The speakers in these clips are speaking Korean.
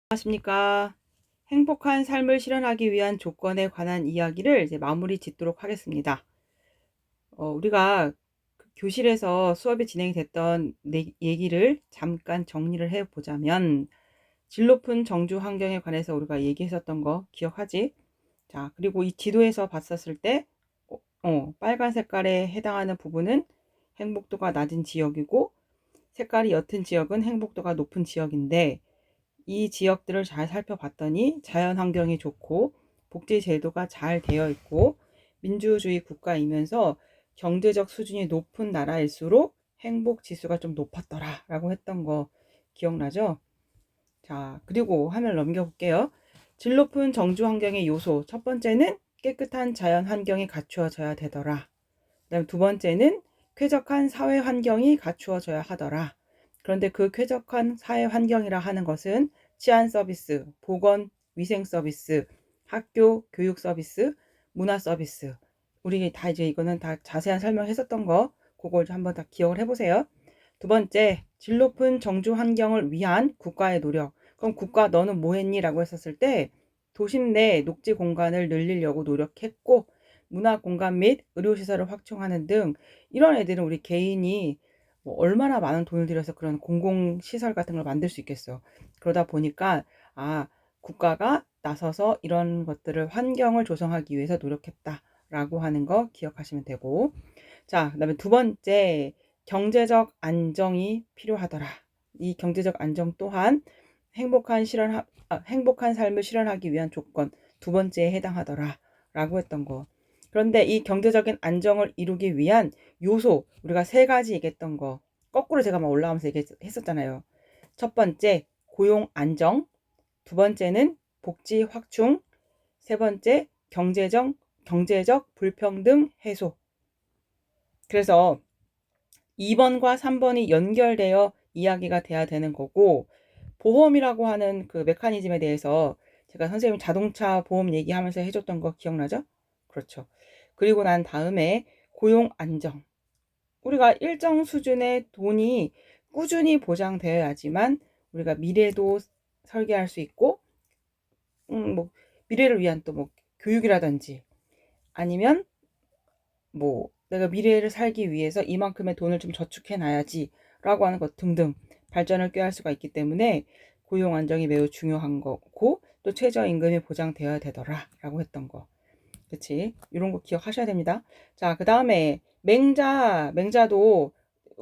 안녕하십니까. 행복한 삶을 실현하기 위한 조건에 관한 이야기를 이제 마무리 짓도록 하겠습니다. 우리가 교실에서 수업이 진행이 됐던 얘기를 잠깐 정리를 해 보자면, 질 높은 정주 환경에 관해서 우리가 얘기했었던 거 기억하지? 자, 그리고 이 지도에서 봤었을 때, 빨간 색깔에 해당하는 부분은 행복도가 낮은 지역이고, 색깔이 옅은 지역은 행복도가 높은 지역인데, 이 지역들을 잘 살펴봤더니 자연 환경이 좋고 복지 제도가 잘 되어 있고 민주주의 국가이면서 경제적 수준이 높은 나라일수록 행복 지수가 좀 높았더라 라고 했던 거 기억나죠? 자, 그리고 화면 넘겨볼게요. 질 높은 정주 환경의 요소 첫 번째는 깨끗한 자연 환경이 갖추어져야 되더라. 그다음 두 번째는 쾌적한 사회 환경이 갖추어져야 하더라. 그런데 그 쾌적한 사회 환경이라 하는 것은 치안 서비스, 보건, 위생 서비스, 학교, 교육 서비스, 문화 서비스. 우리 다 이제 이거는 다 자세한 설명했었던 거, 그걸 한번 다 기억을 해보세요. 두 번째, 질 높은 정주 환경을 위한 국가의 노력. 그럼 국가 너는 뭐 했니? 라고 했었을 때 도심 내 녹지 공간을 늘리려고 노력했고 문화 공간 및 의료시설을 확충하는 등 이런 애들은 우리 개인이 뭐 얼마나 많은 돈을 들여서 그런 공공시설 같은 걸 만들 수 있겠어. 그러다 보니까 국가가 나서서 이런 것들을 환경을 조성하기 위해서 노력했다라고 하는 거 기억하시면 되고, 자, 그다음에 두 번째, 경제적 안정이 필요하더라. 이 경제적 안정 또한 행복한 삶을 실현하기 위한 조건 두 번째에 해당하더라 라고 했던 거. 그런데 이 경제적인 안정을 이루기 위한 요소, 우리가 세 가지 얘기했던 거 거꾸로 제가 막 올라가면서 얘기했었잖아요. 첫 번째, 고용 안정. 두 번째는 복지 확충. 세 번째, 경제적 불평등 해소. 그래서 2번과 3번이 연결되어 이야기가 돼야 되는 거고, 보험이라고 하는 그 메커니즘에 대해서 제가 선생님 자동차 보험 얘기하면서 해줬던 거 기억나죠? 그렇죠. 그리고 난 다음에 고용 안정. 우리가 일정 수준의 돈이 꾸준히 보장되어야지만 우리가 미래도 설계할 수 있고, 뭐 미래를 위한 또 뭐 교육이라든지 아니면 뭐 내가 미래를 살기 위해서 이만큼의 돈을 좀 저축해 놔야지 라고 하는 것 등등 발전을 꾀할 수가 있기 때문에 고용 안정이 매우 중요한 거고 또 최저임금이 보장되어야 되더라 라고 했던 거. 그치? 이런 거 기억하셔야 됩니다. 자, 그 다음에 맹자도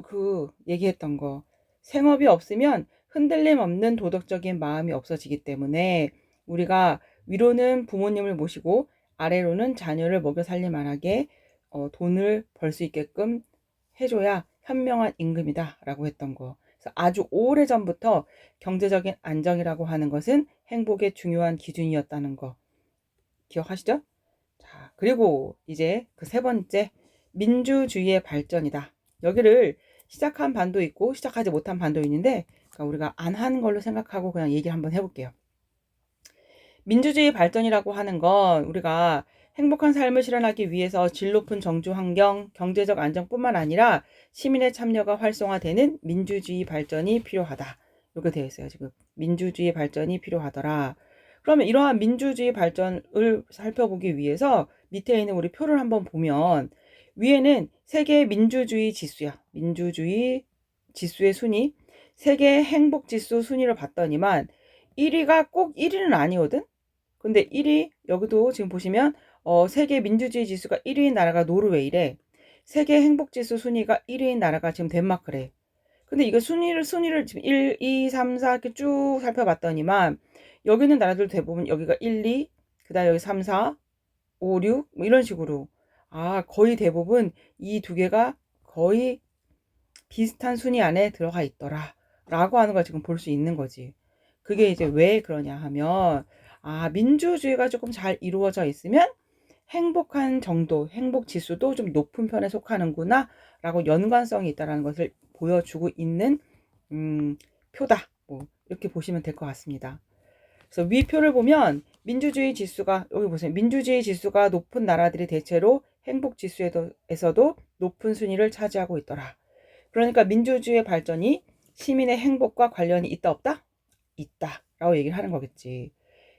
그 얘기했던 거. 생업이 없으면 흔들림 없는 도덕적인 마음이 없어지기 때문에 우리가 위로는 부모님을 모시고 아래로는 자녀를 먹여 살릴 만하게 돈을 벌 수 있게끔 해줘야 현명한 임금이다 라고 했던 거. 그래서 아주 오래전부터 경제적인 안정이라고 하는 것은 행복의 중요한 기준이었다는 거 기억하시죠? 자, 그리고 이제 그 세 번째, 민주주의의 발전이다. 여기를 시작한 반도 있고 시작하지 못한 반도 있는데 그러니까 우리가 안 한 걸로 생각하고 그냥 얘기를 한번 해볼게요. 민주주의 발전이라고 하는 건 우리가 행복한 삶을 실현하기 위해서 질 높은 정주 환경, 경제적 안정뿐만 아니라 시민의 참여가 활성화되는 민주주의 발전이 필요하다. 이렇게 되어 있어요. 지금 민주주의 발전이 필요하더라. 그러면 이러한 민주주의 발전을 살펴보기 위해서 밑에 있는 우리 표를 한번 보면 위에는 세계 민주주의 지수야. 민주주의 지수의 순위. 세계 행복 지수 순위를 봤더니만 1위가 꼭 1위는 아니거든. 근데 1위 여기도 지금 보시면 세계 민주주의 지수가 1위인 나라가 노르웨이래. 세계 행복 지수 순위가 1위인 나라가 지금 덴마크래. 근데 이거 순위를 지금 1, 2, 3, 4 이렇게 쭉 살펴봤더니만 여기 있는 나라들 대부분 여기가 1, 2, 그다음 여기 3, 4, 5, 6 뭐 이런 식으로 거의 대부분 이 두 개가 거의 비슷한 순위 안에 들어가 있더라 라고 하는 걸 지금 볼 수 있는 거지. 그게 이제 왜 그러냐 하면 민주주의가 조금 잘 이루어져 있으면 행복한 정도, 행복 지수도 좀 높은 편에 속하는구나 라고 연관성이 있다는 것을 보여주고 있는 표다. 뭐 이렇게 보시면 될 것 같습니다. 그래서 위 표를 보면 민주주의 지수가 여기 보세요. 민주주의 지수가 높은 나라들이 대체로 행복 지수에서도 높은 순위를 차지하고 있더라. 그러니까 민주주의의 발전이 시민의 행복과 관련이 있다 없다? 있다. 라고 얘기를 하는 거겠지.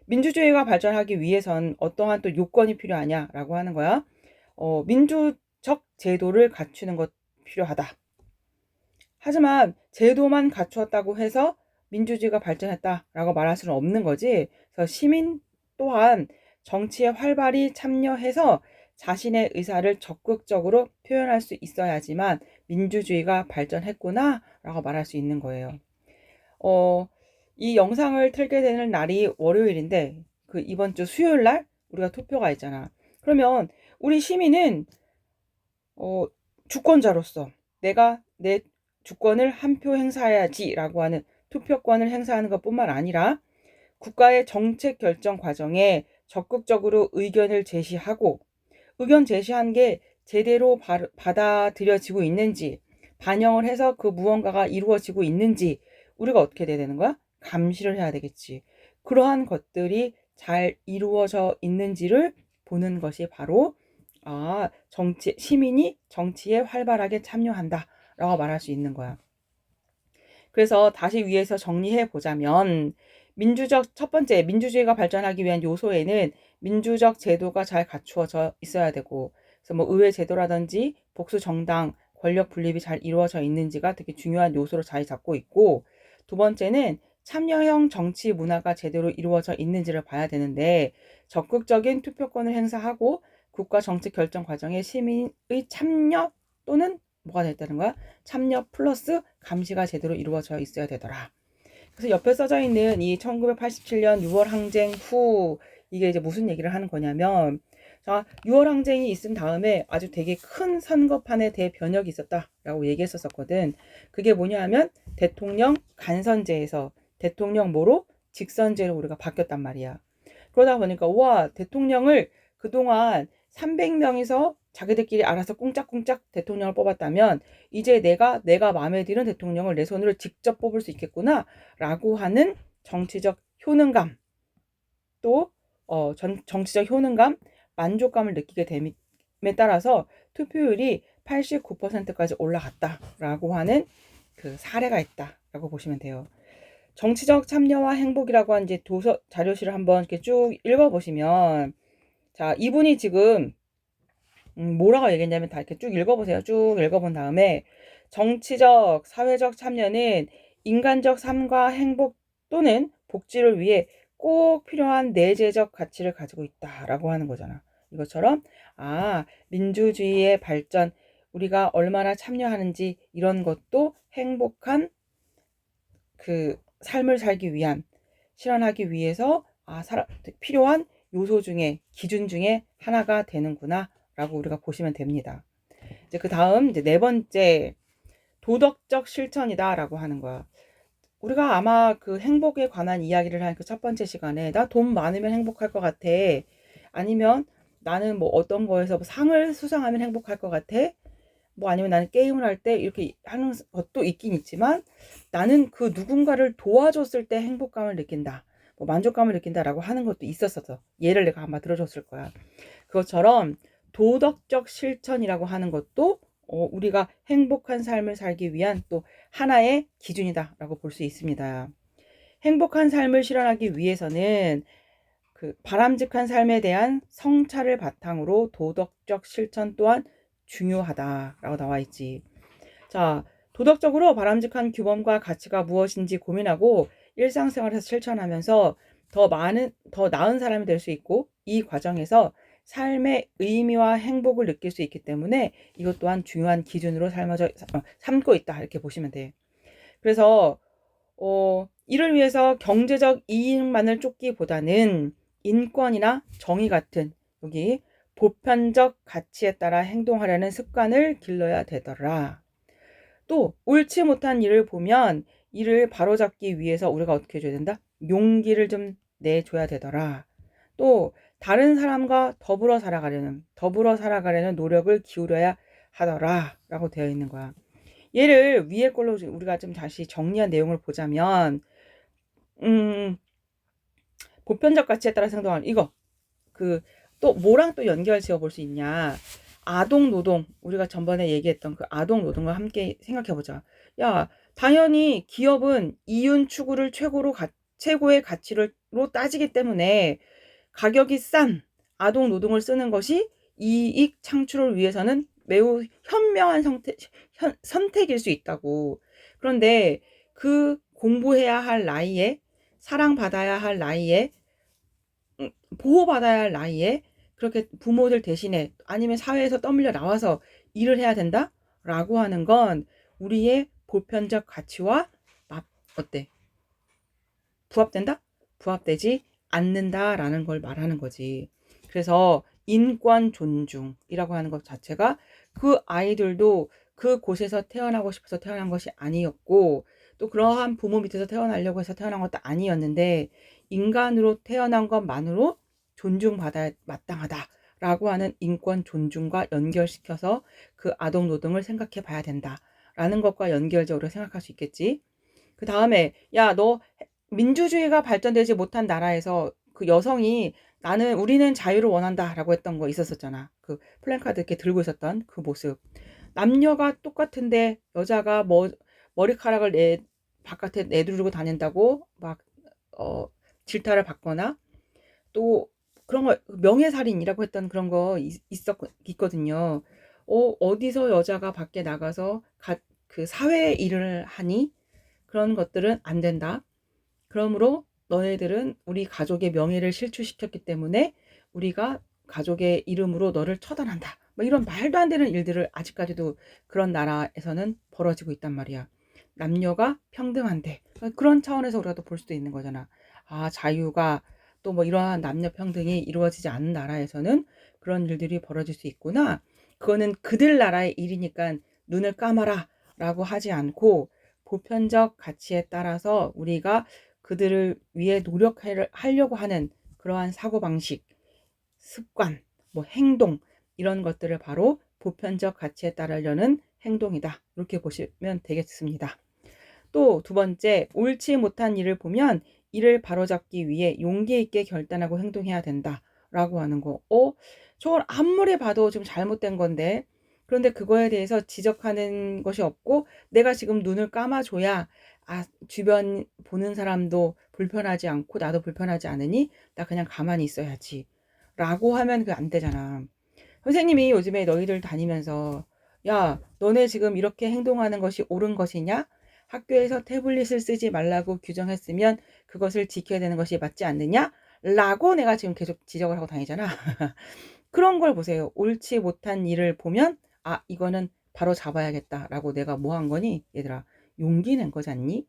민주주의가 발전하기 위해선 어떠한 또 요건이 필요하냐라고 하는 거야. 민주적 제도를 갖추는 것 필요하다. 하지만 제도만 갖추었다고 해서 민주주의가 발전했다라고 말할 수는 없는 거지. 그래서 시민 또한 정치에 활발히 참여해서 자신의 의사를 적극적으로 표현할 수 있어야지만 민주주의가 발전했구나라고 말할 수 있는 거예요. 이 영상을 틀게 되는 날이 월요일인데 그 이번 주 수요일 날 우리가 투표가 있잖아. 그러면 우리 시민은 주권자로서 내가 내 주권을 한 표 행사해야지라고 하는 투표권을 행사하는 것뿐만 아니라 국가의 정책 결정 과정에 적극적으로 의견을 제시하고 의견 제시한 게 제대로 받아들여지고 있는지 반영을 해서 그 무언가가 이루어지고 있는지 우리가 어떻게 돼야 되는 거야? 감시를 해야 되겠지. 그러한 것들이 잘 이루어져 있는지를 보는 것이 바로 시민이 정치에 활발하게 참여한다 라고 말할 수 있는 거야. 그래서 다시 위에서 정리해 보자면 첫 번째 민주주의가 발전하기 위한 요소에는 민주적 제도가 잘 갖추어져 있어야 되고, 그래서 뭐 의회 제도라든지 복수 정당 권력 분립이 잘 이루어져 있는지가 되게 중요한 요소로 자리 잡고 있고, 두 번째는 참여형 정치 문화가 제대로 이루어져 있는지를 봐야 되는데 적극적인 투표권을 행사하고 국가 정책 결정 과정에 시민의 참여 또는 뭐가 됐다는 거야? 참여 플러스 감시가 제대로 이루어져 있어야 되더라. 그래서 옆에 써져 있는 이 1987년 6월 항쟁 후 이게 이제 무슨 얘기를 하는 거냐면, 자, 6월 항쟁이 있은 다음에 아주 되게 큰 선거판의 대변혁이 있었다라고 얘기했었거든. 그게 뭐냐 하면 대통령 간선제에서 대통령 뭐로? 직선제로 우리가 바뀌었단 말이야. 그러다 보니까 와, 대통령을 그동안 300명이서 자기들끼리 알아서 꿍짝꿍짝 대통령을 뽑았다면 이제 내가 마음에 드는 대통령을 내 손으로 직접 뽑을 수 있겠구나 라고 하는 정치적 효능감, 또 정치적 효능감, 만족감을 느끼게 됨에 따라서 투표율이 89%까지 올라갔다라고 하는 그 사례가 있다라고 보시면 돼요. 정치적 참여와 행복이라고 한 이제 자료실을 한번 이렇게 쭉 읽어보시면, 자, 이분이 지금 뭐라고 얘기했냐면 다 이렇게 쭉 읽어보세요. 쭉 읽어본 다음에 정치적, 사회적 참여는 인간적 삶과 행복 또는 복지를 위해 꼭 필요한 내재적 가치를 가지고 있다라고 하는 거잖아. 이것처럼 민주주의의 발전, 우리가 얼마나 참여하는지 이런 것도 행복한 그 삶을 살기 위한, 실현하기 위해서 필요한 요소 중에, 기준 중에 하나가 되는구나 라고 우리가 보시면 됩니다. 이제 그 다음 이제 네 번째, 도덕적 실천이다 라고 하는 거야. 우리가 아마 그 행복에 관한 이야기를 한 그 첫 번째 시간에 나 돈 많으면 행복할 것 같아, 아니면 나는 뭐 어떤 거에서 상을 수상하면 행복할 것 같아, 뭐 아니면 나는 게임을 할 때 이렇게 하는 것도 있긴 있지만 나는 그 누군가를 도와줬을 때 행복감을 느낀다, 뭐 만족감을 느낀다라고 하는 것도 있었어서 예를 내가 아마 들어줬을 거야. 그것처럼 도덕적 실천이라고 하는 것도 우리가 행복한 삶을 살기 위한 또 하나의 기준이다라고 볼 수 있습니다. 행복한 삶을 실현하기 위해서는 그 바람직한 삶에 대한 성찰을 바탕으로 도덕적 실천 또한 중요하다라고 나와 있지. 자, 도덕적으로 바람직한 규범과 가치가 무엇인지 고민하고 일상생활에서 실천하면서 더 나은 사람이 될 수 있고, 이 과정에서 삶의 의미와 행복을 느낄 수 있기 때문에 이것 또한 중요한 기준으로 삼고 있다 이렇게 보시면 돼. 그래서 이를 위해서 경제적 이익만을 쫓기보다는 인권이나 정의 같은 여기 보편적 가치에 따라 행동하려는 습관을 길러야 되더라. 또 옳지 못한 일을 보면 이를 바로잡기 위해서 우리가 어떻게 해줘야 된다? 용기를 좀 내줘야 되더라. 또 다른 사람과 더불어 살아가려는 노력을 기울여야 하더라 라고 되어 있는 거야. 얘를 위에 걸로 우리가 좀 다시 정리한 내용을 보자면, 보편적 가치에 따라서 행동하는 이거, 또 뭐랑 또 연결 지어 볼 수 있냐? 아동 노동, 우리가 전번에 얘기했던 그 아동 노동과 함께 생각해 보자. 야, 당연히 기업은 이윤 추구를 최고로 최고의 가치로 따지기 때문에 가격이 싼 아동 노동을 쓰는 것이 이익 창출을 위해서는 매우 현명한 선택일 수 있다고. 그런데 그 공부해야 할 나이에, 사랑받아야 할 나이에, 보호받아야 할 나이에 그렇게 부모들 대신에 아니면 사회에서 떠밀려 나와서 일을 해야 된다? 라고 하는 건 우리의 보편적 가치와 어때? 부합된다? 부합되지 않는다라는 걸 말하는 거지. 그래서 인권 존중이라고 하는 것 자체가 그 아이들도 그 곳에서 태어나고 싶어서 태어난 것이 아니었고, 또 그러한 부모 밑에서 태어나려고 해서 태어난 것도 아니었는데, 인간으로 태어난 것만으로 존중받아야 마땅하다라고 하는 인권 존중과 연결시켜서 그 아동 노동을 생각해 봐야 된다라는 것과 연결적으로 생각할 수 있겠지. 그 다음에 야, 너 민주주의가 발전되지 못한 나라에서 그 여성이 우리는 자유를 원한다라고 했던 거 있었었잖아. 그 플랜카드 이렇게 들고 있었던 그 모습. 남녀가 똑같은데 여자가 머리카락을 바깥에 내두르고 다닌다고 막 질타를 받거나, 또 그런 거 명예살인이라고 했던 그런 거 있거든요. 어디서 여자가 밖에 나가서 그 사회 일을 하니? 그런 것들은 안 된다. 그러므로 너네들은 우리 가족의 명예를 실추시켰기 때문에 우리가 가족의 이름으로 너를 처단한다. 뭐 이런 말도 안 되는 일들을 아직까지도 그런 나라에서는 벌어지고 있단 말이야. 남녀가 평등한데 그런 차원에서 우리가 또 볼 수도 있는 거잖아. 아, 자유가 또 뭐 이러한 남녀 평등이 이루어지지 않는 나라에서는 그런 일들이 벌어질 수 있구나. 그거는 그들 나라의 일이니까 눈을 감아라 라고 하지 않고, 보편적 가치에 따라서 우리가 그들을 위해 노력하려고 하는 그러한 사고방식, 습관, 뭐 행동, 이런 것들을 바로 보편적 가치에 따르려는 행동이다. 이렇게 보시면 되겠습니다. 또 두 번째, 옳지 못한 일을 보면 이를 바로잡기 위해 용기 있게 결단하고 행동해야 된다 라고 하는 거. 저걸 아무리 봐도 좀 잘못된 건데, 그런데 그거에 대해서 지적하는 것이 없고 내가 지금 눈을 감아줘야 주변 보는 사람도 불편하지 않고 나도 불편하지 않으니 나 그냥 가만히 있어야지 라고 하면 그게 안 되잖아. 선생님이 요즘에 너희들 다니면서 야, 너네 지금 이렇게 행동하는 것이 옳은 것이냐? 학교에서 태블릿을 쓰지 말라고 규정했으면 그것을 지켜야 되는 것이 맞지 않느냐? 라고 내가 지금 계속 지적을 하고 다니잖아. 그런 걸 보세요. 옳지 못한 일을 보면 이거는 바로 잡아야겠다라고 내가 뭐 한 거니? 얘들아, 용기 낸 거지 않니?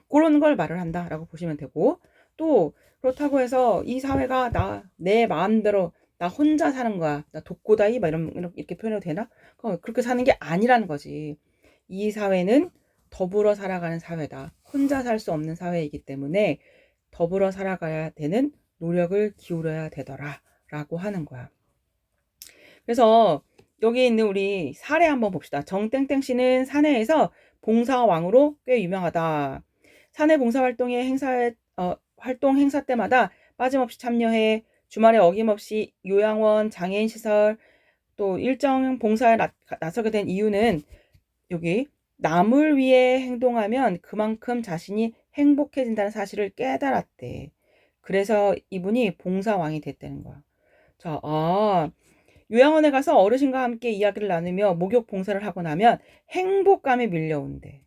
그런 걸 말을 한다라고 보시면 되고, 또 그렇다고 해서 이 사회가 내 마음대로 나 혼자 사는 거야, 나 독고다이 막 이렇게 표현해도 되나? 그렇게 사는 게 아니라는 거지. 이 사회는 더불어 살아가는 사회다. 혼자 살 수 없는 사회이기 때문에 더불어 살아가야 되는 노력을 기울여야 되더라 라고 하는 거야. 그래서 여기 있는 우리 사례 한번 봅시다. 정땡땡 씨는 사내에서 봉사왕으로 꽤 유명하다. 사내 봉사활동의 활동 행사 때마다 빠짐없이 참여해 주말에 어김없이 요양원, 장애인 시설, 또 일정 봉사에 나서게 된 이유는 여기 남을 위해 행동하면 그만큼 자신이 행복해진다는 사실을 깨달았대. 그래서 이분이 봉사왕이 됐다는 거야. 자, 요양원에 가서 어르신과 함께 이야기를 나누며 목욕 봉사를 하고 나면 행복감이 밀려온대.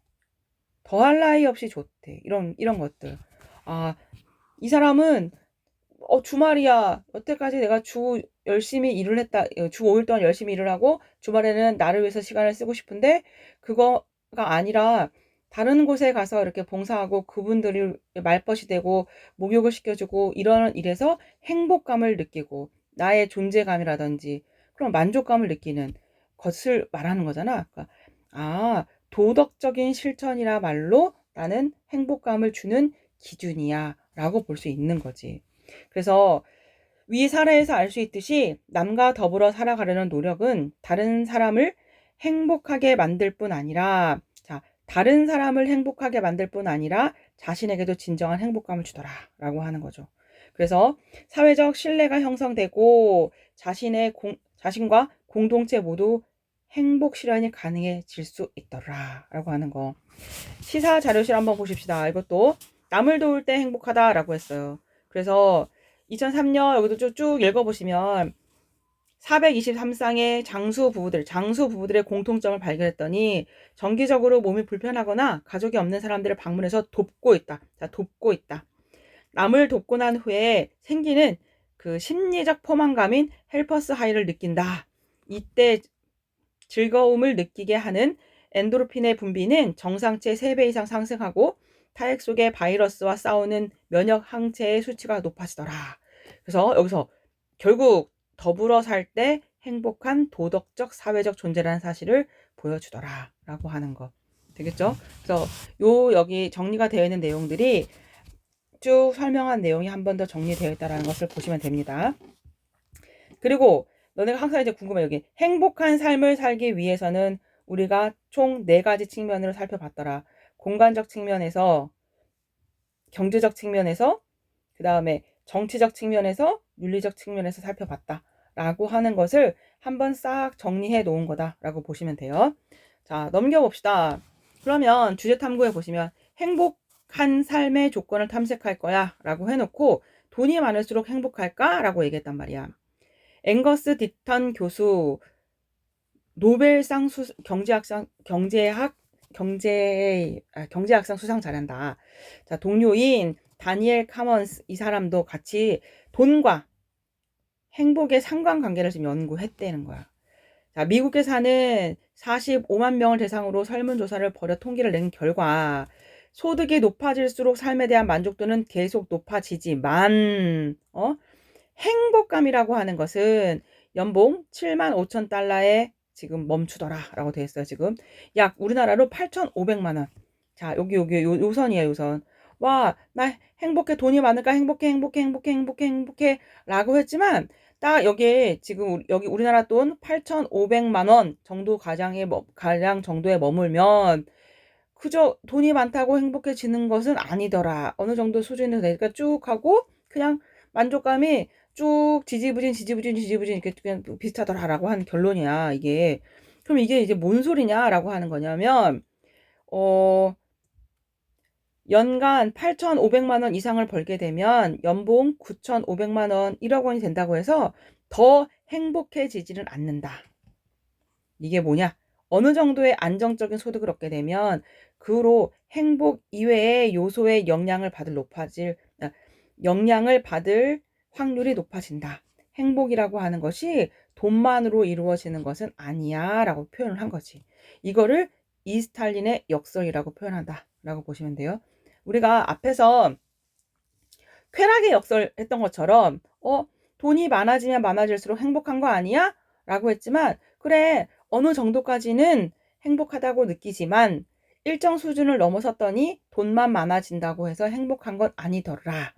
더할 나위 없이 좋대. 이런 것들. 이 사람은 주말이야. 여태까지 내가 주 열심히 일을 했다. 주 5일 동안 열심히 일을 하고 주말에는 나를 위해서 시간을 쓰고 싶은데 그거가 아니라 다른 곳에 가서 이렇게 봉사하고 그분들이 말벗이 되고 목욕을 시켜주고 이런 일에서 행복감을 느끼고 나의 존재감이라든지 그런 만족감을 느끼는 것을 말하는 거잖아. 그러니까, 도덕적인 실천이라 말로 나는 행복감을 주는 기준이야 라고 볼 수 있는 거지. 그래서 위 사례에서 알 수 있듯이 남과 더불어 살아가려는 노력은 다른 사람을 행복하게 만들 뿐 아니라 다른 사람을 행복하게 만들 뿐 아니라 자신에게도 진정한 행복감을 주더라 라고 하는 거죠. 그래서 사회적 신뢰가 형성되고 자신과 공동체 모두 행복 실현이 가능해질 수 있더라 라고 하는 거. 시사 자료실 한번 보십시다. 이것도 남을 도울 때 행복하다라고 했어요. 그래서 2003년 여기도 쭉 읽어보시면 423쌍의 장수 부부들의 공통점을 발견했더니 정기적으로 몸이 불편하거나 가족이 없는 사람들을 방문해서 돕고 있다. 자, 돕고 있다. 남을 돕고 난 후에 생기는 그 심리적 포만감인 헬퍼스 하이를 느낀다. 이때 즐거움을 느끼게 하는 엔도르핀의 분비는 정상치의 3배 이상 상승하고 타액 속의 바이러스와 싸우는 면역 항체의 수치가 높아지더라. 그래서 여기서 결국 더불어 살 때 행복한 도덕적 사회적 존재라는 사실을 보여주더라 라고 하는 거 되겠죠? 그래서 여기 정리가 되어 있는 내용들이 쭉 설명한 내용이 한 번 더 정리되어 있다는 것을 보시면 됩니다. 그리고 너네가 항상 이제 궁금해. 여기 행복한 삶을 살기 위해서는 우리가 총 4가지 측면으로 살펴봤더라. 공간적 측면에서, 경제적 측면에서, 그 다음에 정치적 측면에서, 윤리적 측면에서 살펴봤다 라고 하는 것을 한번 싹 정리해 놓은 거다 라고 보시면 돼요. 자, 넘겨봅시다. 그러면 주제 탐구에 보시면 행복한 삶의 조건을 탐색할 거야 라고 해놓고 돈이 많을수록 행복할까? 라고 얘기했단 말이야. 앵거스 디턴 교수 노벨상 경제학상 수상 잘한다. 자, 동료인 다니엘 카먼스 이 사람도 같이 돈과 행복의 상관관계를 지금 연구했다는 거야. 자, 미국에 사는 45만 명을 대상으로 설문조사를 벌여 통계를 낸 결과 소득이 높아질수록 삶에 대한 만족도는 계속 높아지지만 행복감이라고 하는 것은 연봉 7만 5천 달러에 지금 멈추더라 라고 되어 있어요. 지금 약 우리나라로 8,500만 원. 자, 여기 요선이에요. 요선. 와, 나 행복해. 돈이 많을까? 행복해 라고 했지만 딱 여기에 지금 여기 우리나라 돈 8,500만 원 정도 가량 정도에 머물면 그저 돈이 많다고 행복해지는 것은 아니더라. 어느 정도 수준에서 내가 쭉 하고 그냥 만족감이 쭉 지지부진 이렇게 그냥 비슷하더라라고 하는 결론이야. 이게 그럼 이게 이제 뭔 소리냐라고 하는 거냐면 연간 8,500만 원 이상을 벌게 되면 연봉 9,500만 원, 1억 원이 된다고 해서 더 행복해지지는 않는다. 이게 뭐냐? 어느 정도의 안정적인 소득을 얻게 되면 그로 행복 이외의 요소의 영향을 받을 확률이 높아진다. 행복이라고 하는 것이 돈만으로 이루어지는 것은 아니야 라고 표현을 한 거지. 이거를 이스탈린의 역설이라고 표현한다 라고 보시면 돼요. 우리가 앞에서 쾌락의 역설 했던 것처럼 돈이 많아지면 많아질수록 행복한 거 아니야? 라고 했지만 그래 어느 정도까지는 행복하다고 느끼지만 일정 수준을 넘어섰더니 돈만 많아진다고 해서 행복한 건 아니더라.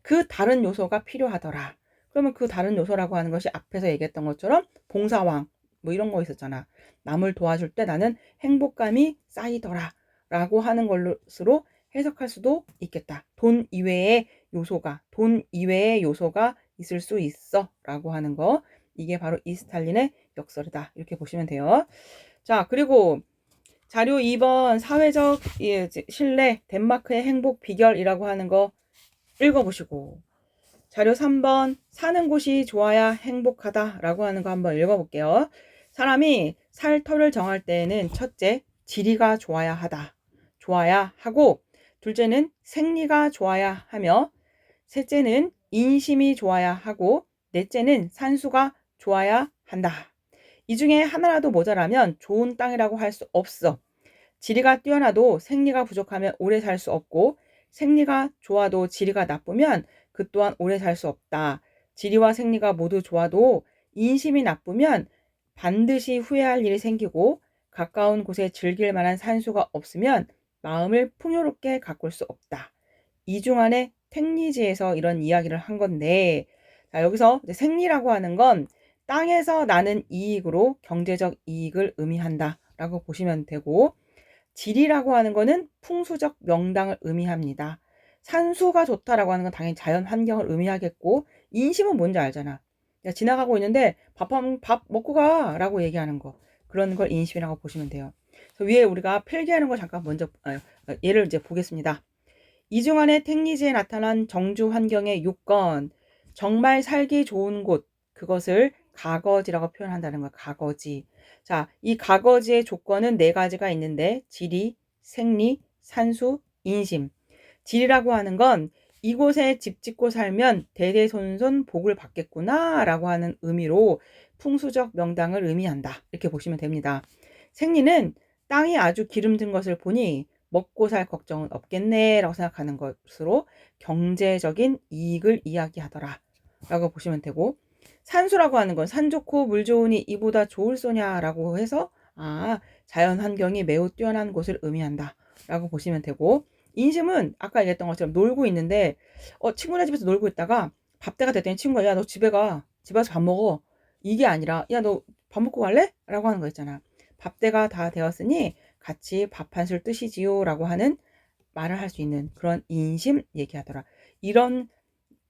그 다른 요소가 필요하더라. 그러면 그 다른 요소라고 하는 것이 앞에서 얘기했던 것처럼 봉사왕 뭐 이런 거 있었잖아. 남을 도와줄 때 나는 행복감이 쌓이더라 라고 하는 것으로 해석할 수도 있겠다. 돈 이외의 요소가 있을 수 있어 라고 하는 거. 이게 바로 이스탈린의 역설이다. 이렇게 보시면 돼요. 자, 그리고 자료 2번 사회적 신뢰 덴마크의 행복 비결이라고 하는 거 읽어보시고 자료 3번 사는 곳이 좋아야 행복하다 라고 하는 거 한번 읽어볼게요. 사람이 살 터를 정할 때에는 첫째 지리가 좋아야 하고 둘째는 생리가 좋아야 하며 셋째는 인심이 좋아야 하고 넷째는 산수가 좋아야 한다. 이 중에 하나라도 모자라면 좋은 땅이라고 할 수 없어. 지리가 뛰어나도 생리가 부족하면 오래 살 수 없고 생리가 좋아도 지리가 나쁘면 그 또한 오래 살 수 없다. 지리와 생리가 모두 좋아도 인심이 나쁘면 반드시 후회할 일이 생기고 가까운 곳에 즐길 만한 산수가 없으면 마음을 풍요롭게 가꿀 수 없다. 이중환의 택리지에서 이런 이야기를 한 건데 자, 여기서 이제 생리라고 하는 건 땅에서 나는 이익으로 경제적 이익을 의미한다 라고 보시면 되고 지리라고 하는 거는 풍수적 명당을 의미합니다. 산수가 좋다라고 하는 건 당연히 자연 환경을 의미하겠고 인심은 뭔지 알잖아. 지나가고 있는데 밥 먹고 가 라고 얘기하는 거 그런 걸 인심이라고 보시면 돼요. 위에 우리가 필기하는 거 잠깐 먼저 예를 이제 보겠습니다. 이중안의 택리지에 나타난 정주 환경의 요건, 정말 살기 좋은 곳, 그것을 가거지라고 표현한다는 거야. 가거지. 자, 이 가거지의 조건은 네 가지가 있는데 지리, 생리, 산수, 인심. 지리라고 하는 건 이곳에 집 짓고 살면 대대손손 복을 받겠구나 라고 하는 의미로 풍수적 명당을 의미한다. 이렇게 보시면 됩니다. 생리는 땅이 아주 기름진 것을 보니 먹고 살 걱정은 없겠네 라고 생각하는 것으로 경제적인 이익을 이야기하더라 라고 보시면 되고, 산수라고 하는 건 산 좋고 물 좋으니 이보다 좋을 소냐 라고 해서 자연 환경이 매우 뛰어난 곳을 의미한다 라고 보시면 되고, 인심은 아까 얘기했던 것처럼 놀고 있는데 친구네 집에서 놀고 있다가 밥때가 됐더니 친구가 야 너 집에 가, 집에 와서 밥 먹어, 이게 아니라 야 너 밥 먹고 갈래? 라고 하는 거 있잖아. 밥때가 다 되었으니 같이 밥 한 술 뜨시지요 라고 하는 말을 할 수 있는 그런 인심 얘기하더라. 이런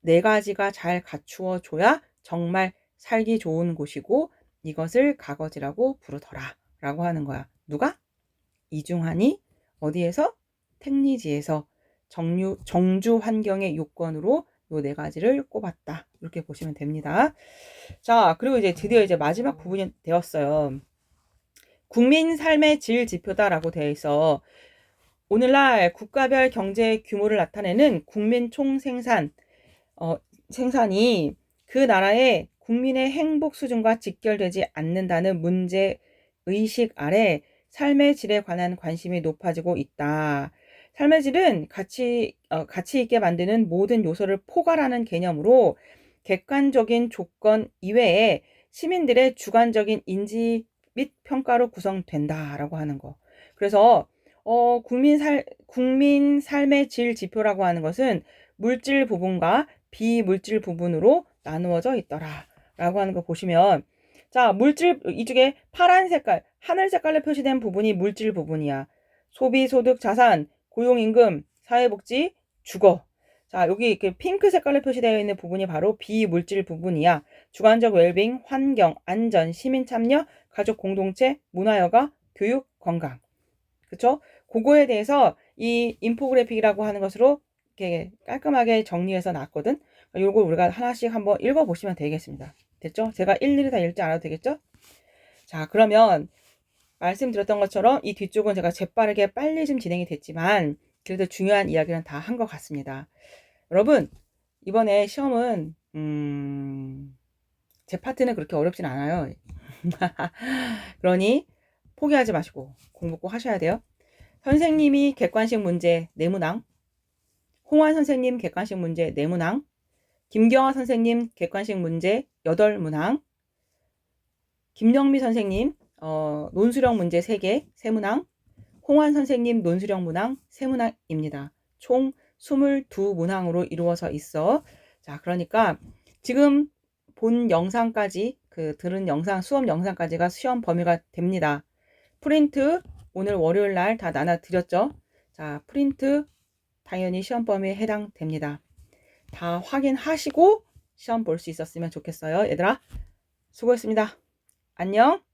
네 가지가 잘 갖추어 줘야 정말 살기 좋은 곳이고 이것을 가거지라고 부르더라 라고 하는 거야. 누가? 이중환이 어디에서? 택리지에서 정주 환경의 요건으로 요 네 가지를 꼽았다. 이렇게 보시면 됩니다. 자, 그리고 이제 드디어 이제 마지막 부분이 되었어요. 국민 삶의 질 지표다라고 되어 있어. 오늘날 국가별 경제 규모를 나타내는 국민 총생산, 생산이 그 나라의 국민의 행복 수준과 직결되지 않는다는 문제 의식 아래 삶의 질에 관한 관심이 높아지고 있다. 삶의 질은 가치 있게 만드는 모든 요소를 포괄하는 개념으로 객관적인 조건 이외에 시민들의 주관적인 인지 및 평가로 구성된다라고 하는 거. 그래서 국민 삶의 질 지표라고 하는 것은 물질 부분과 비물질 부분으로 나누어져 있더라 라고 하는 거 보시면, 자, 물질 이쪽에 파란 색깔, 하늘 색깔로 표시된 부분이 물질 부분이야. 소비, 소득, 자산, 고용, 임금, 사회복지, 주거. 자, 여기 이렇게 핑크 색깔로 표시되어 있는 부분이 바로 비물질 부분이야. 주관적 웰빙, 환경, 안전, 시민 참여, 가족 공동체, 문화여가, 교육, 건강. 그쵸? 그거에 대해서 이 인포그래픽이라고 하는 것으로 이렇게 깔끔하게 정리해서 놨거든. 요걸 우리가 하나씩 한번 읽어보시면 되겠습니다. 됐죠? 제가 일일이 다 읽지 않아도 되겠죠? 자, 그러면 말씀드렸던 것처럼 이 뒤쪽은 제가 재빠르게 빨리 좀 진행이 됐지만 그래도 중요한 이야기는 다 한 것 같습니다. 여러분, 이번에 시험은 제 파트는 그렇게 어렵진 않아요. 그러니 포기하지 마시고 공부 꼭 하셔야 돼요. 선생님이 객관식 문제 네문항, 홍환 선생님 객관식 문제 네문항, 김경화 선생님 객관식 문제 8문항, 김영미 선생님 논술형 문제 3개, 3문항, 홍환 선생님 논술형 문항 3문항입니다. 총 22문항으로 이루어져 있어. 자, 그러니까 지금 본 영상까지, 들은 영상, 수업 영상까지가 시험 범위가 됩니다. 프린트 오늘 월요일 날 다 나눠드렸죠. 자, 프린트 당연히 시험 범위에 해당됩니다. 다 확인하시고 시험 볼 수 있었으면 좋겠어요. 얘들아, 수고했습니다. 안녕.